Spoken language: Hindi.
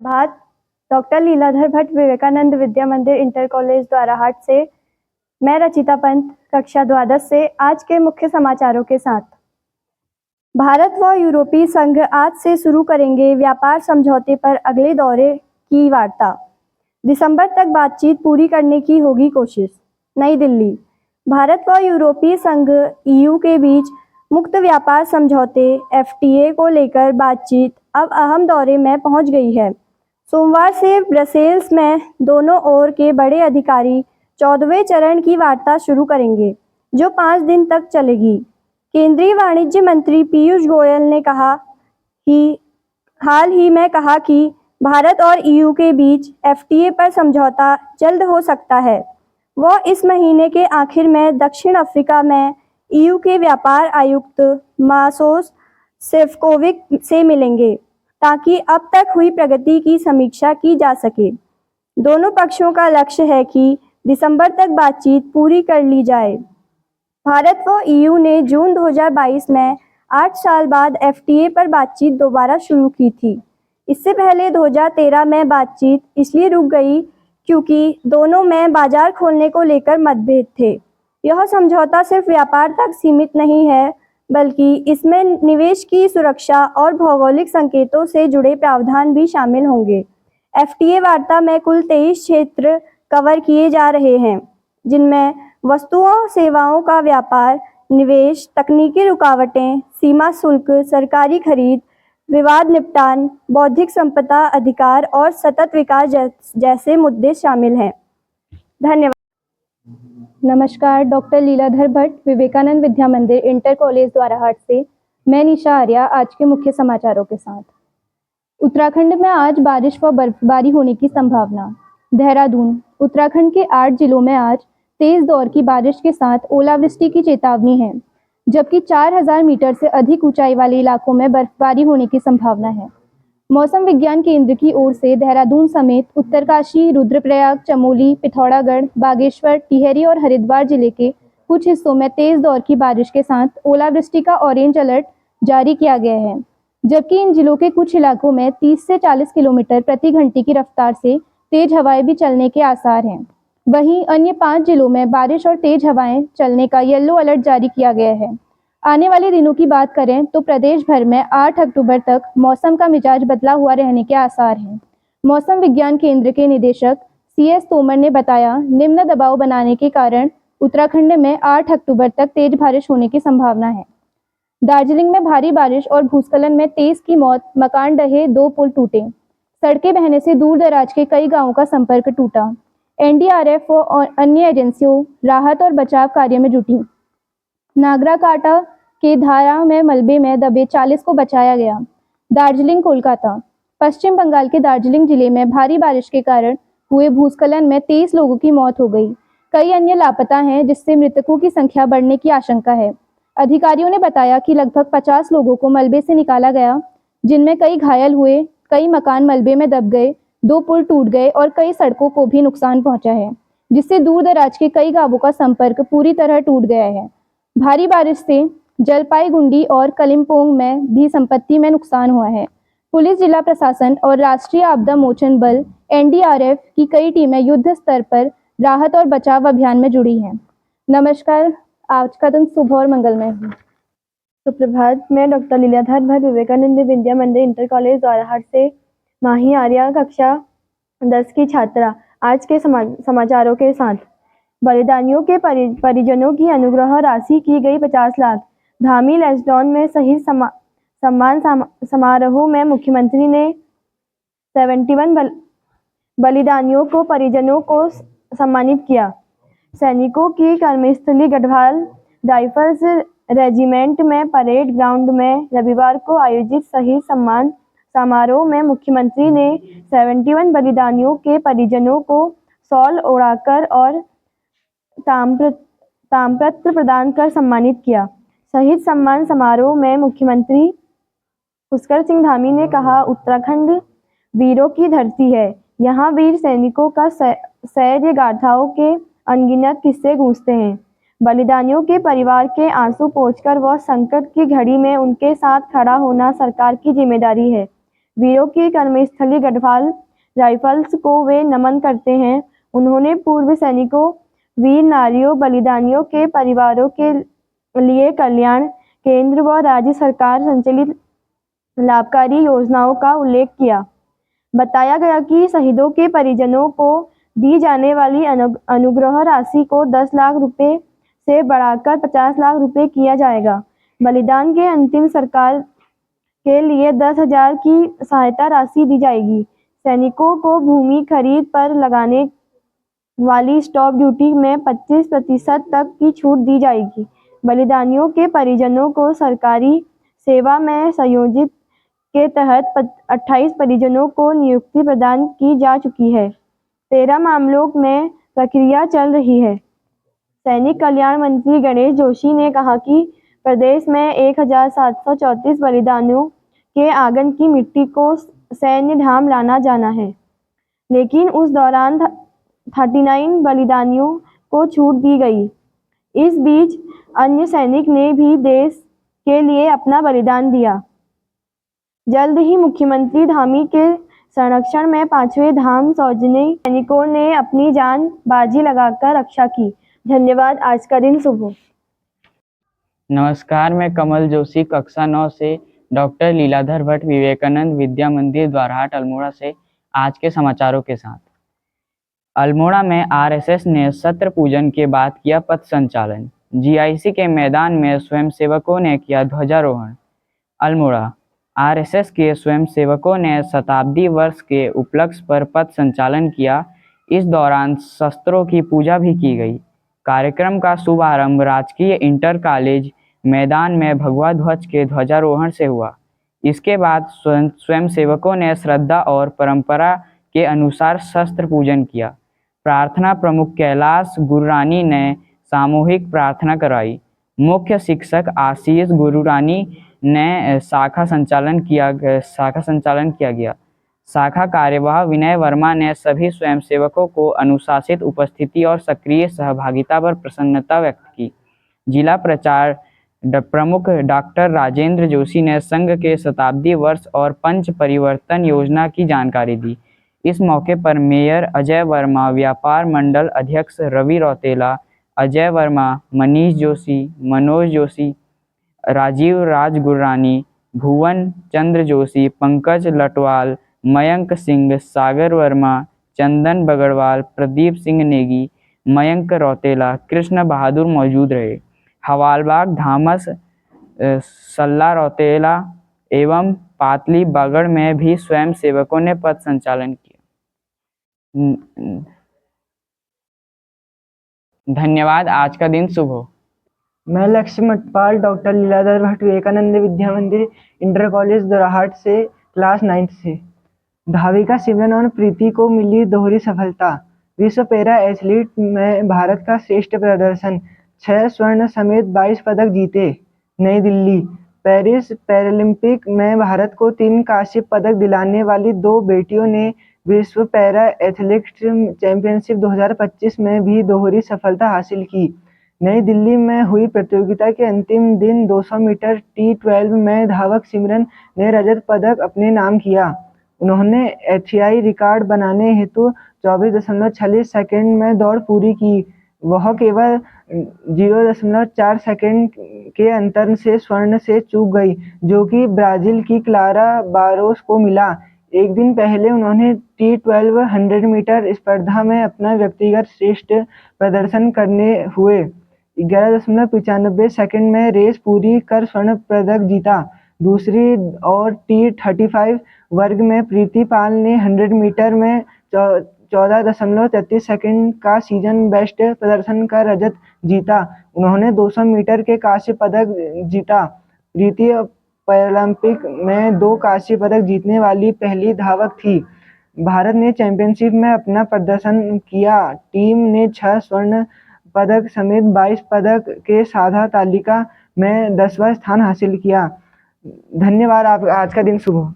भात डॉक्टर लीलाधर भट्ट विवेकानंद विद्या मंदिर इंटर कॉलेज द्वाराहाट से मैं रचिता पंत कक्षा द्वादश से आज के मुख्य समाचारों के साथ। भारत व यूरोपीय संघ आज से शुरू करेंगे व्यापार समझौते पर अगले दौरे की वार्ता। दिसंबर तक बातचीत पूरी करने की होगी कोशिश। नई दिल्ली। भारत व यूरोपीय संघ ईयू के बीच मुक्त व्यापार समझौते FTA को लेकर बातचीत अब अहम दौरे में पहुंच गई है। सोमवार से ब्रसेल्स में दोनों ओर के बड़े अधिकारी 14वें चरण की वार्ता शुरू करेंगे, जो 5 दिन तक चलेगी। केंद्रीय वाणिज्य मंत्री पीयूष गोयल ने हाल ही में कहा कि भारत और EU के बीच FTA पर समझौता जल्द हो सकता है। वह इस महीने के आखिर में दक्षिण अफ्रीका में EU के व्यापार आयुक्त मासोस सेफकोविक से मिलेंगे, ताकि अब तक हुई प्रगति की समीक्षा की जा सके। दोनों पक्षों का लक्ष्य है कि दिसंबर तक बातचीत पूरी कर ली जाए। भारत व EU ने जून 2022 में 8 साल बाद FTA पर बातचीत दोबारा शुरू की थी। इससे पहले 2013 में बातचीत इसलिए रुक गई क्योंकि दोनों में बाजार खोलने को लेकर मतभेद थे। यह समझौता सिर्फ व्यापार तक सीमित नहीं है, बल्कि इसमें निवेश की सुरक्षा और भौगोलिक संकेतों से जुड़े प्रावधान भी शामिल होंगे। FTA वार्ता में कुल 23 क्षेत्र कवर किए जा रहे हैं, जिनमें वस्तुओं सेवाओं का व्यापार, निवेश, तकनीकी रुकावटें, सीमा शुल्क, सरकारी खरीद, विवाद निपटान, बौद्धिक संपदा अधिकार और सतत विकास जैसे मुद्दे शामिल हैं। धन्यवाद। नमस्कार, डॉक्टर लीलाधर भट्ट विवेकानंद विद्या मंदिर इंटर कॉलेज द्वाराहाट से मैं निशा आर्या आज के मुख्य समाचारों के साथ। उत्तराखंड में आज बारिश व बर्फबारी होने की संभावना। देहरादून। उत्तराखंड के 8 जिलों में आज तेज दौर की बारिश के साथ ओलावृष्टि की चेतावनी है, जबकि 4000 मीटर से अधिक ऊंचाई वाले इलाकों में बर्फबारी होने की संभावना है। मौसम विज्ञान केंद्र की ओर से देहरादून समेत उत्तरकाशी, रुद्रप्रयाग, चमोली, पिथौरागढ़, बागेश्वर, टिहरी और हरिद्वार जिले के कुछ हिस्सों में तेज दौर की बारिश के साथ ओलावृष्टि का ऑरेंज अलर्ट जारी किया गया है, जबकि इन जिलों के कुछ इलाकों में 30 से 40 किलोमीटर प्रति घंटे की रफ्तार से तेज हवाएं भी चलने के आसार हैं। वहीं अन्य 5 जिलों में बारिश और तेज हवाएं चलने का येलो अलर्ट जारी किया गया है। आने वाले दिनों की बात करें तो प्रदेश भर में 8 अक्टूबर तक मौसम का मिजाज बदला हुआ रहने के आसार हैं। मौसम विज्ञान केंद्र के निदेशक CS तोमर ने बताया, निम्न दबाव बनाने के कारण उत्तराखंड में 8 अक्टूबर तक तेज बारिश होने की संभावना है। दार्जिलिंग में भारी बारिश और भूस्खलन में 23 की मौत, मकान ढहे, 2 पुल टूटे। सड़कें बहने से दूर दराज के कई गांवों का संपर्क टूटा। NDRF और अन्य एजेंसियों राहत और बचाव कार्य में जुटी। नागरा काटा के धारा में मलबे में दबे 40 को बचाया गया। दार्जिलिंग। कोलकाता। पश्चिम बंगाल के दार्जिलिंग जिले में भारी बारिश के कारण हुए भूस्खलन में 23 लोगों की मौत हो गई। कई अन्य लापता हैं, जिससे मृतकों की संख्या बढ़ने की आशंका है। अधिकारियों ने बताया कि लगभग 50 लोगों को मलबे से निकाला गया, जिनमें कई घायल हुए, कई मकान मलबे में दब गए, 2 पुल टूट गए और कई सड़कों को भी नुकसान पहुंचा है, जिससे दूर दराज के कई गांवों का संपर्क पूरी तरह टूट गया है। भारी बारिश से जलपाईगुंडी और कलिम्पोंग में भी संपत्ति में नुकसान हुआ है। पुलिस, जिला प्रशासन और राष्ट्रीय आपदा मोचन बल NDRF की कई टीमें युद्ध स्तर पर राहत और बचाव अभियान में जुड़ी हैं। नमस्कार, आज का दिन शुभ और मंगलमय हो। सुप्रभात। मैं डॉक्टर लीलाधर भट्ट विवेकानंद विद्या मंदिर इंटर कॉलेज द्वाराहाट से माही आर्या कक्षा 10 की छात्रा आज के समाचारों के साथ। बलिदानियों के परिजनों की अनुग्रह राशि की गई 50 लाख। धामी लेसडॉन में शहीद सम्मान समारोह में मुख्यमंत्री ने 71 बलिदानियों को परिजनों को सम्मानित किया। सैनिकों की कर्मस्थली गढ़वाल राइफल्स रेजिमेंट में परेड ग्राउंड में रविवार को आयोजित शहीद सम्मान समारोह में मुख्यमंत्री ने 71 बलिदानियों के परिजनों को शॉल ओढ़ाकर और ताम्रपत्र प्रदान कर सम्मानित किया। शहीद सम्मान समारोह में मुख्यमंत्री पुष्कर सिंह धामी ने कहा, उत्तराखंड वीरों की धरती है। यहाँ वीर सैनिकों का शौर्य गाथाओं के अनगिनत किस्से गूंजते हैं। बलिदानियों के परिवार के आंसू पोंछकर वह संकट की घड़ी में उनके साथ खड़ा होना सरकार की जिम्मेदारी है। वीरों की कर्मस्थली गढ़वाल राइफल्स को वे नमन करते हैं। उन्होंने पूर्व सैनिकों, वीर नारियों, बलिदानियों के परिवारों के लिए कल्याण, केंद्र व राज्य सरकार संचालित लाभकारी योजनाओं का उल्लेख किया। बताया गया कि शहीदों के परिजनों को दी जाने वाली अनुग्रह राशि को 10 लाख रुपए से बढ़ाकर 50 लाख रुपए किया जाएगा। बलिदान के अंतिम संस्कार के लिए 10,000 की सहायता राशि दी जाएगी। सैनिकों को भूमि खरीद पर लगाने वाली स्टॉप ड्यूटी में 25% तक की छूट दी जाएगी। बलिदानियों के परिजनों को सरकारी सेवा में संयोजित के तहत 28 परिजनों को नियुक्ति प्रदान की जा चुकी है। 13 मामलों में प्रक्रिया चल रही है। सैनिक कल्याण मंत्री गणेश जोशी ने कहा कि प्रदेश में 1734 बलिदानियों के आंगन की मिट्टी को सैन्य धाम लाना जाना है, लेकिन उस दौरान 39 बलिदानियों को छूट दी गई। इस बीच अन्य सैनिक ने भी देश के लिए अपना बलिदान दिया। जल्द ही मुख्यमंत्री धामी के संरक्षण में 5वें धाम सौजन्य सैनिकों ने अपनी जान बाजी लगाकर रक्षा की। धन्यवाद। आज का दिन शुभ हो। नमस्कार, मैं कमल जोशी कक्षा 9 से डॉक्टर लीलाधर भट्ट विवेकानंद विद्या मंदिर द्वारहाट अल्मोड़ा से आज के समाचारों के साथ। अल्मोड़ा में आरएसएस ने सत्र पूजन के बाद किया पथ संचालन। जीआईसी के मैदान में स्वयंसेवकों ने किया ध्वजारोहण। अल्मोड़ा आरएसएस के स्वयंसेवकों ने शताब्दी वर्ष के उपलक्ष्य पर पथ संचालन किया। इस दौरान शस्त्रों की पूजा भी की गई। कार्यक्रम का शुभारंभ राजकीय इंटर कॉलेज मैदान में भगवा ध्वज के ध्वजारोहण से हुआ। इसके बाद स्वयंसेवकों ने श्रद्धा और परंपरा के अनुसार शस्त्र पूजन किया। प्रार्थना प्रमुख कैलाश गुरुरानी ने सामूहिक प्रार्थना कराई। मुख्य शिक्षक आशीष गुरुरानी ने शाखा संचालन किया गया। शाखा कार्यवाह विनय वर्मा ने सभी स्वयंसेवकों को अनुशासित उपस्थिति और सक्रिय सहभागिता पर प्रसन्नता व्यक्त की। जिला प्रचार प्रमुख डॉक्टर राजेंद्र जोशी ने संघ के शताब्दी वर्ष और पंच परिवर्तन योजना की जानकारी दी। इस मौके पर मेयर अजय वर्मा, व्यापार मंडल अध्यक्ष रवि रौतेला, अजय वर्मा, मनीष जोशी, मनोज जोशी, राजीव राज गुरानी, भुवन चंद्र जोशी, पंकज लटवाल, मयंक सिंह, सागर वर्मा, चंदन बगड़वाल, प्रदीप सिंह नेगी, मयंक रौतेला, कृष्ण बहादुर मौजूद रहे। हवालबाग, धामस, सल्ला रौतेला एवं पातली बागड़ में भी स्वयं सेवकों ने पथ संचालन किया। धन्यवाद। आज का दिन शुभ हो। मैं लक्ष्य मटपाल डॉक्टर लीलाधर भट्ट विवेकानंद विद्या मंदिर इंटर कॉलेज द्वारहाट से क्लास 9 से। धाविका सिमरन और प्रीति को मिली दोहरी सफलता। विश्व पैरा एथलीट में भारत का श्रेष्ठ प्रदर्शन। 6 स्वर्ण समेत 22 पदक जीते। नई दिल्ली, पेरिस पैरालंपिक में भारत को 3 कांस्य पदक दिलाने वाली 2 बेटियों ने विश्व पैरा एथलेटिक्स चैंपियनशिप 2025 में भी दोहरी सफलता हासिल की। नई दिल्ली में हुई प्रतियोगिता के अंतिम दिन 200 मीटर T12 में धावक सिमरन ने रजत पदक अपने नाम किया। उन्होंने एशियाई रिकॉर्ड बनाने हेतु 24.46 सेकंड में दौड़ पूरी की। वह केवल 0.4 सेकंड के अंतर से स्वर्ण से चूक गई, जो कि ब्राजील की क्लारा बारोस को मिला। एक दिन पहले उन्होंने T12 100 मीटर स्पर्धा में अपना व्यक्तिगत श्रेष्ठ प्रदर्शन करने हुए 11.95 सेकंड में रेस पूरी कर स्वर्ण पदक जीता। दूसरी ओर T35 वर्ग में प्रीति पाल ने 100 मीटर में 14.33 सेकंड का सीजन बेस्ट प्रदर्शन कर रजत जीता। उन्होंने 200 मीटर के कांस्य पदक जीता। प्रीति पैरालंपिक में 2 कांस्य पदक जीतने वाली पहली धावक थी। भारत ने चैंपियनशिप में अपना प्रदर्शन किया। टीम ने 6 स्वर्ण पदक समेत 22 पदक के साझा तालिका में 10वां स्थान हासिल किया। धन्यवाद। आज का दिन शुभ हो।